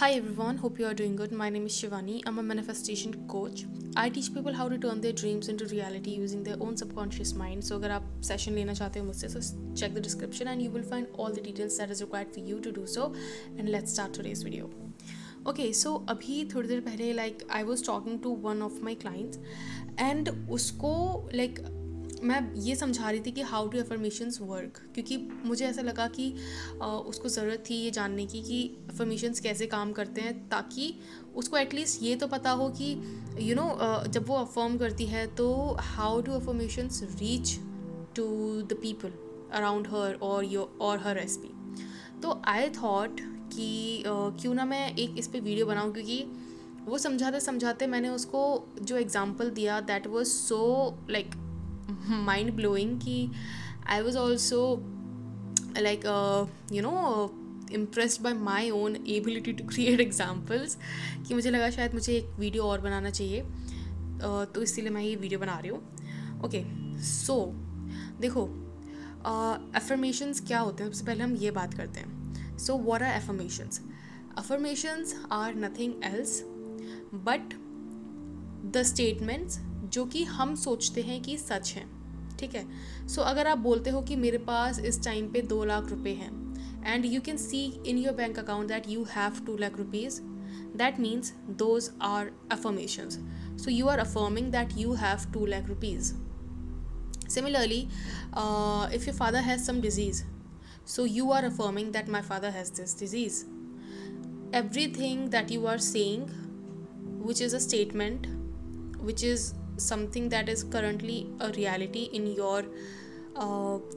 Hi everyone, hope you are doing good. My name is Shivani. I'm a manifestation coach. I teach people how to turn their dreams into reality using their own subconscious mind. So अगर आप session लेना चाहते हो मुझसे, so check the description and you will find all the details that is required for you to do so. And let's start today's video. Okay, so अभी थोड़ी देर पहले I was talking to one of my clients and उसको मैं ये समझा रही थी कि हाउ डू अफर्मेशंस वर्क, क्योंकि मुझे ऐसा लगा कि उसको ज़रूरत थी ये जानने की कि अफर्मेशंस कैसे काम करते हैं, ताकि उसको एटलीस्ट ये तो पता हो कि जब वो अफर्म करती है तो how do affirmations reach to the people around her और हर एसपी। तो आई थॉट कि क्यों ना मैं एक इस पे वीडियो बनाऊं, क्योंकि वो समझाते समझाते मैंने उसको जो एग्जांपल दिया that was so mind blowing कि I was also impressed by my own ability to create examples कि मुझे लगा शायद मुझे एक वीडियो और बनाना चाहिए, तो इसीलिए मैं ये वीडियो बना रही हूँ। ओके, सो देखो अफर्मेशंस क्या होते हैं, सबसे पहले हम ये बात करते हैं। So what are affirmations? Affirmations are nothing else but the statements जो कि हम सोचते हैं कि सच हैं, ठीक है। सो अगर आप बोलते हो कि मेरे पास इस टाइम पे 2 लाख रुपए हैं and you can see in your bank account that you have 2 lakh rupees, that means those are affirmations. So you are affirming that you have 2 lakh rupees. Similarly, if your father has some disease, so you are affirming that my father has this disease. Everything that you are saying, which is a statement, which is something that is currently a reality in your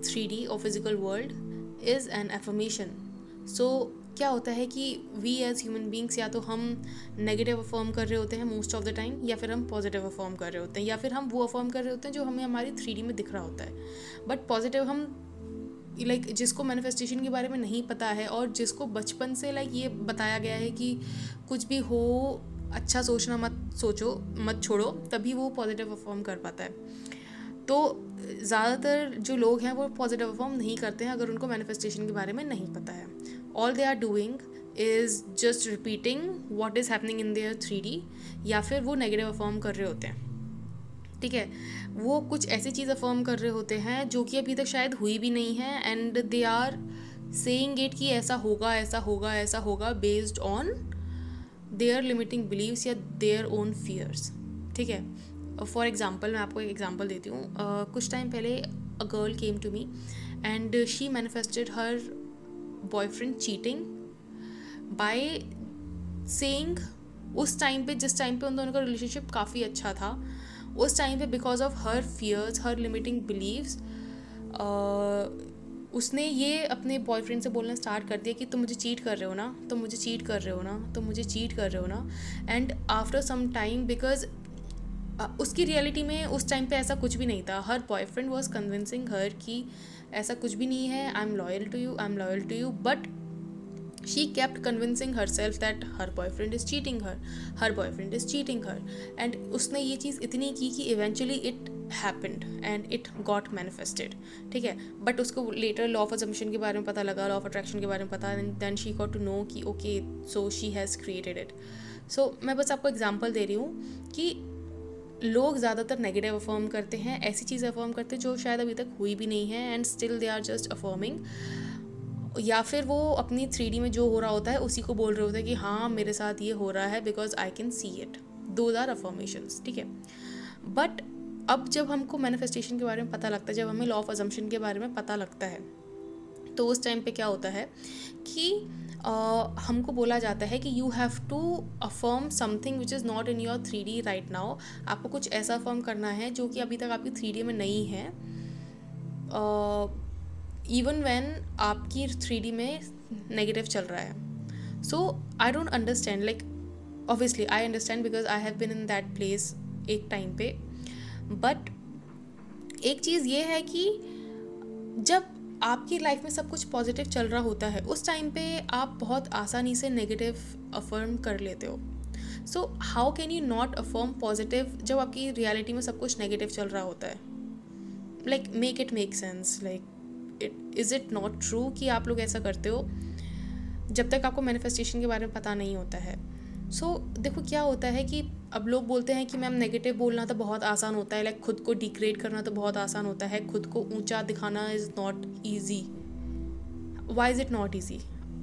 3D or physical world, is an affirmation. So क्या होता है कि we as human beings या तो हम negative affirm कर रहे होते हैं मोस्ट ऑफ द टाइम, या फिर हम पॉजिटिव अफर्म कर रहे होते हैं, या फिर हम वो अफर्म कर रहे होते हैं जो हमें हमारी 3D में दिख रहा होता है। बट पॉजिटिव हम जिसको मैनिफेस्टेशन के बारे में नहीं पता है और जिसको बचपन से ये बताया गया है कि कुछ भी हो अच्छा सोचना मत सोचो मत छोड़ो, तभी वो पॉजिटिव अफर्म कर पाता है। तो ज़्यादातर जो लोग हैं वो पॉजिटिव अफर्म नहीं करते हैं अगर उनको मैनिफेस्टेशन के बारे में नहीं पता है। All they are doing is just repeating what is happening in their 3D, या फिर वो नेगेटिव अफर्म कर रहे होते हैं, ठीक है। वो कुछ ऐसी चीज़ अफर्म कर रहे होते हैं जो कि अभी तक शायद हुई भी नहीं है, and they are saying it कि ऐसा होगा ऐसा होगा ऐसा होगा based on their limiting beliefs या देयर ओन फियर्स, ठीक है। फॉर एग्जाम्पल मैं आपको एक एग्जाम्पल देती हूँ। कुछ टाइम पहले a girl came to me and she manifested her boyfriend cheating by saying उस टाइम पे जिस टाइम पे उन दोनों का रिलेशनशिप काफ़ी अच्छा था, उस टाइम पे because of her fears her limiting beliefs उसने ये अपने बॉयफ्रेंड से बोलना स्टार्ट कर दिया कि तुम मुझे चीट कर रहे हो ना, तुम मुझे चीट कर रहे हो ना, तुम मुझे चीट कर रहे हो ना। And after some time, because उसकी रियलिटी में उस टाइम पे ऐसा कुछ भी नहीं था, her boyfriend was convincing her कि ऐसा कुछ भी नहीं है, I am loyal to you, I am loyal to you, but she kept convincing herself that her boyfriend is cheating her boyfriend is cheating her, and उसने ये चीज़ इतनी की कि eventually it happened and it got manifested, ठीक है। But उसको later law of assumption के बारे में पता लगा, law of attraction के बारे में पता, and then she got to know कि okay so she has created it. So मैं बस आपको एग्जांपल दे रही हूँ कि लोग ज़्यादातर नेगेटिव अफर्म करते हैं, ऐसी चीज़ अफर्म करते हैं जो शायद अभी तक हुई भी नहीं है, and still they are just affirming, या फिर वो अपनी 3D में जो हो रहा होता है उसी को बोल रहे होते हैं कि हाँ मेरे साथ ये हो रहा है because I can see it. Those are affirmations, ठीक है। बट अब जब हमको मैनिफेस्टेशन के बारे में पता लगता है, जब हमें लॉ ऑफ अजम्पशन के बारे में पता लगता है, तो उस टाइम पे क्या होता है कि हमको बोला जाता है कि you have to affirm something which is not in your 3D right now. आपको कुछ ऐसा अफर्म करना है जो कि अभी तक आपकी 3D में नहीं है, इवन व्हेन आपकी 3D में नेगेटिव चल रहा है। So I don't understand, obviously I understand because I have been in that place एक टाइम पे, बट एक चीज़ ये है कि जब आपकी लाइफ में सब कुछ पॉजिटिव चल रहा होता है उस टाइम पे आप बहुत आसानी से नेगेटिव अफर्म कर लेते हो। So how can you not affirm positive जब आपकी रियलिटी में सब कुछ नेगेटिव चल रहा होता है? Make it make sense, is it not true कि आप लोग ऐसा करते हो? जब तक आपको मैनिफेस्टेशन के बारे में पता नहीं होता है। देखो क्या होता है कि अब लोग बोलते हैं कि मैम नेगेटिव बोलना तो बहुत आसान होता है, लाइक खुद को डिग्रेड करना तो बहुत आसान होता है, खुद को ऊंचा दिखाना is not easy. Why is it not easy?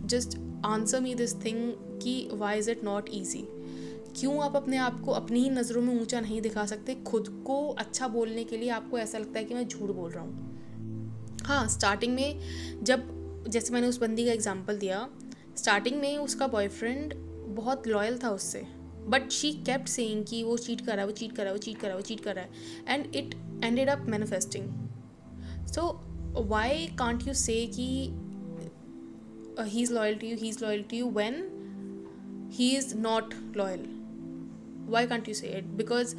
Just answer me this thing कि why is it not easy? क्यों आप अपने आप को अपनी ही नज़रों में ऊंचा नहीं दिखा सकते? खुद को अच्छा बोलने के लिए आपको ऐसा लगता है कि मैं झूठ बोल रहा हूँ। हाँ, स्टार्टिंग में जब, जैसे मैंने उस बंदी का एग्जांपल दिया, स्टार्टिंग में उसका बॉयफ्रेंड बहुत लॉयल था उससे, बट शी केप्ट सेइंग कि वो चीट कर रहा है, वो चीट कर रहा है, वो चीट कर रहा है, वो चीट कर रहा है, and it ended up manifesting. So why can't you say कि he is loyal to you, he is loyal to you when he is not loyal? Why can't you say it? Because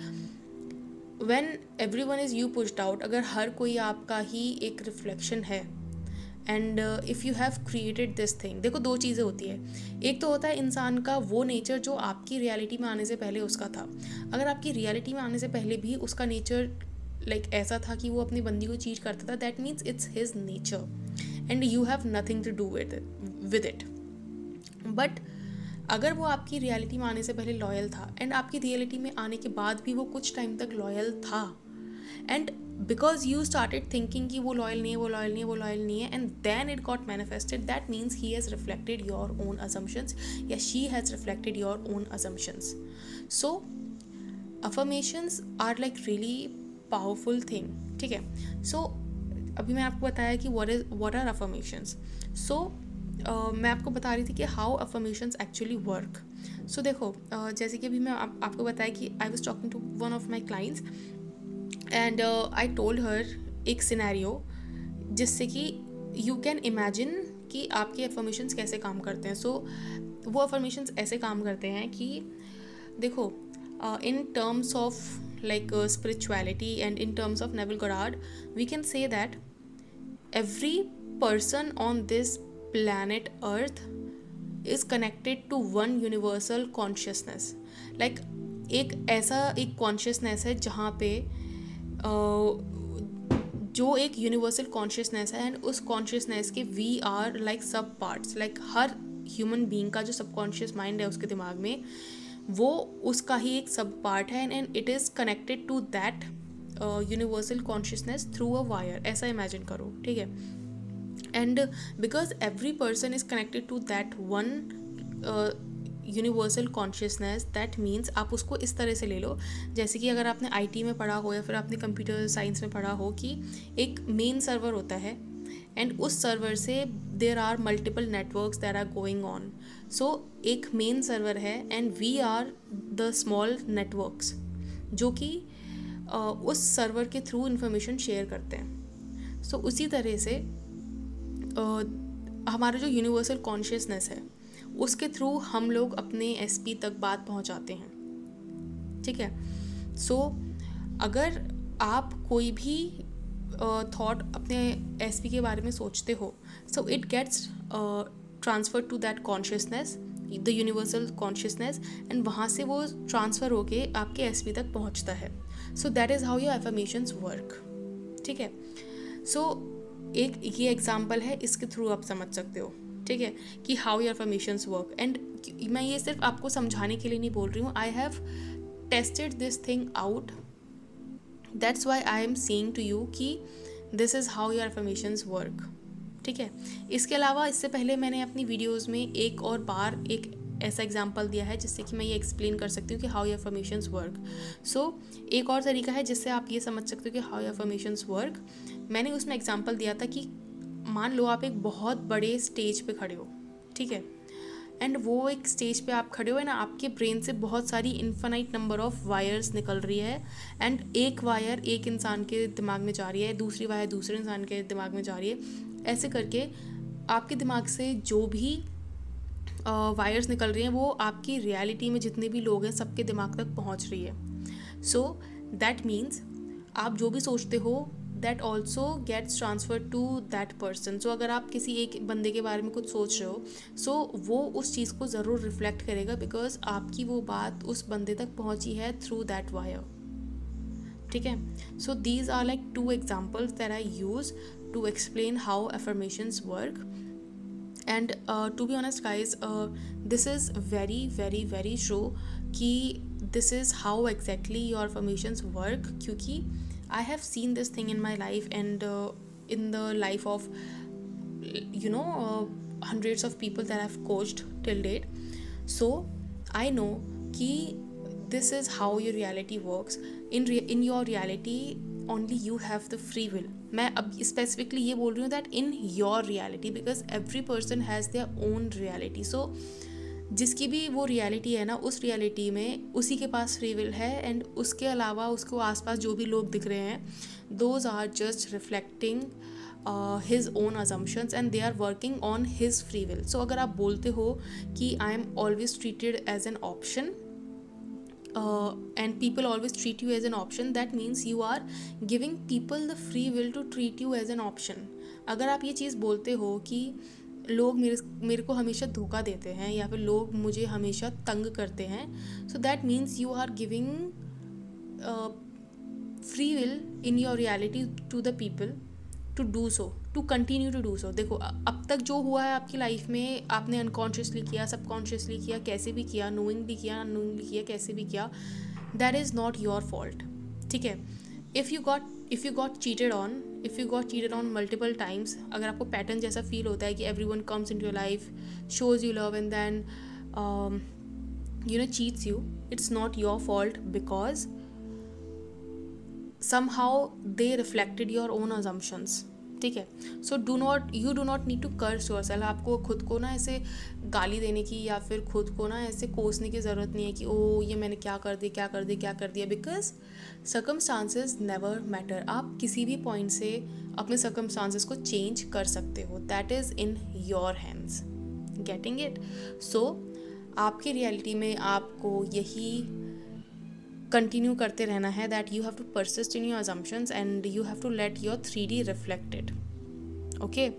when everyone is you pushed out, अगर हर कोई आपका ही एक reflection है, and if you have created this thing, देखो दो चीज़ें होती है। एक तो होता है इंसान का वो नेचर जो आपकी रियलिटी में आने से पहले उसका था। अगर आपकी रियलिटी में आने से पहले भी उसका नेचर लाइक ऐसा था कि वो अपनी बंदी को चीट करता था, that means it's his nature and you have nothing to do with it. But अगर वो आपकी रियलिटी में आने से पहले लॉयल था एंड आपकी रियलिटी में आने के बाद भी वो कुछ टाइम तक लॉयल था, and because you started thinking कि वो लॉयल नहीं है, वो लॉयल नहीं है, वो लॉयल नहीं है, and then it got manifested, that means he has reflected your own assumptions या she has reflected your own assumptions. So affirmations are like really powerful thing, ठीक है। सो अभी मैं आपको बताया कि व्हाट आर अफर्मेशंस। सो मैं आपको बता रही थी कि how affirmations actually work. So देखो, जैसे कि अभी मैं आपको बताया कि I was talking to one of my clients and I told her एक सिनेरियो जिससे कि यू कैन इमेजिन कि आपके अफर्मेशंस कैसे काम करते हैं। सो वो अफर्मेशंस ऐसे काम करते हैं कि देखो, in terms of like spirituality and in terms of Neville Goddard, we can say that every person on this planet earth is connected to one universal consciousness. like एक ऐसा एक consciousness है जहाँ पे जो एक यूनिवर्सल कॉन्शियसनेस है, and उस कॉन्शियसनेस के वी आर लाइक सब पार्ट्स। लाइक हर ह्यूमन बीइंग का जो सबकॉन्शियस माइंड है उसके दिमाग में, वो उसका ही एक सब पार्ट है, and it is connected to that universal consciousness through a wire. ऐसा इमेजिन करो, ठीक है। And because every person is connected to that one universal consciousness, that means आप उसको इस तरह से ले लो, जैसे कि अगर आपने आईटी में पढ़ा हो या फिर आपने कंप्यूटर साइंस में पढ़ा हो कि एक मेन सर्वर होता है, एंड उस सर्वर से there are multiple networks that are going on. So एक मेन सर्वर है and we are the small networks जो कि उस सर्वर के थ्रू इंफॉर्मेशन शेयर करते हैं। सो उसी तरह से हमारा जो यूनिवर्सल कॉन्शियसनेस है उसके थ्रू हम लोग अपने एसपी तक बात पहुंचाते हैं, ठीक है। सो अगर आप कोई भी थॉट अपने एसपी के बारे में सोचते हो, so it gets transfer to that consciousness, the universal consciousness, and वहाँ से वो ट्रांसफ़र होके आपके एसपी तक पहुँचता है। So that is how your affirmations work, ठीक है। सो एक ये एग्जाम्पल है, इसके थ्रू आप समझ सकते हो, ठीक है, कि how your affirmations work. And मैं ये सिर्फ आपको समझाने के लिए नहीं बोल रही हूँ, I have tested this thing out, that's why I am saying to you कि this is how your affirmations work, ठीक है। इसके अलावा इससे पहले मैंने अपनी वीडियोज़ में एक और बार एक ऐसा एग्जाम्पल दिया है जिससे कि मैं ये एक्सप्लेन कर सकती हूँ कि हाउ योर अफर्मेशंस वर्क। सो एक और तरीका है जिससे आप ये समझ सकते हो कि हाउ योर अफर्मेशंस वर्क। मैंने उसमें एग्जाम्पल दिया था कि मान लो आप एक बहुत बड़े स्टेज पे खड़े हो, ठीक है, एंड वो एक स्टेज पे आप खड़े हो है ना, आपके ब्रेन से बहुत सारी इन्फिनाइट नंबर ऑफ वायर्स निकल रही है, एंड एक वायर एक इंसान के दिमाग में जा रही है, दूसरी वायर दूसरे इंसान के दिमाग में जा रही है, ऐसे करके आपके दिमाग से जो भी वायर्स निकल रही हैं वो आपकी रियलिटी में जितने भी लोग हैं सबके दिमाग तक पहुंच रही है। सो दैट मीन्स आप जो भी सोचते हो that also gets transfer to that person. So अगर आप किसी एक बंदे के बारे में कुछ सोच रहे हो, सो वो उस चीज़ को ज़रूर रिफ्लेक्ट करेगा, बिकॉज आपकी वो बात उस बंदे तक पहुंची है थ्रू दैट वायर, ठीक है। So these are like 2 examples that I use to explain how affirmations work. And to be honest guys, this is very very very true कि this is how exactly your affirmations work, क्योंकि I have seen this thing in my life and in the life of hundreds of people that I've coached till date. So I know कि this is how your reality works. In your reality only you have the free will. मैं अब specifically ये बोल रही हूँ that in your reality, because every person has their own reality. So जिसकी भी वो रियलिटी है ना, उस रियलिटी में उसी के पास फ्री विल है, एंड उसके अलावा उसको आसपास जो भी लोग दिख रहे हैं, those are just reflecting his own assumptions and they are working on his free will. So अगर आप बोलते हो कि I am always treated as an option and people always treat you as an option, that means you are giving people the free will to treat you as an option. अगर आप ये चीज़ बोलते हो कि लोग मेरे को हमेशा धोखा देते हैं या फिर लोग मुझे हमेशा तंग करते हैं, so that means you are giving free will in your reality to the people to do so, to continue to do so. देखो अब तक जो हुआ है आपकी लाइफ में, आपने अनकॉन्शियसली किया, सबकॉन्शियसली किया, कैसे भी किया, नोइंगली किया, अननोइंगली किया, कैसे भी किया, that is not your fault. ठीक है. If you got cheated on multiple times, अगर आपको पैटर्न जैसा फील होता है कि every one comes in to your life, shows you love and then cheats you, it's not your fault because somehow they reflected your own assumptions. ठीक है. सो you do not need to curse yourself. आपको खुद को ना ऐसे गाली देने की या फिर खुद को ना ऐसे कोसने की ज़रूरत नहीं है कि ओ ये मैंने क्या कर दिया, बिकॉज सर्कमस्टांसेस नेवर मैटर. आप किसी भी पॉइंट से अपने सर्कमस्टांसेस को चेंज कर सकते हो. That is in your hands. Getting it? So आपकी रियलिटी में आपको यही कंटिन्यू करते रहना है, that you have to persist in your assumptions and you have to let your 3D reflected. Okay.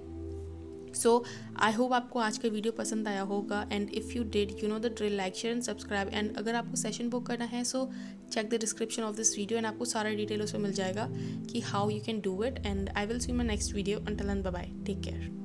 So I hope आपको आज का वीडियो पसंद आया होगा, and if you did, you know the drill, like, share and subscribe. And अगर आपको session book करना है so check the description of this video and आपको सारा डिटेल उसमें मिल जाएगा कि how you can do it. And I will see my next video. Until then bye bye, take care.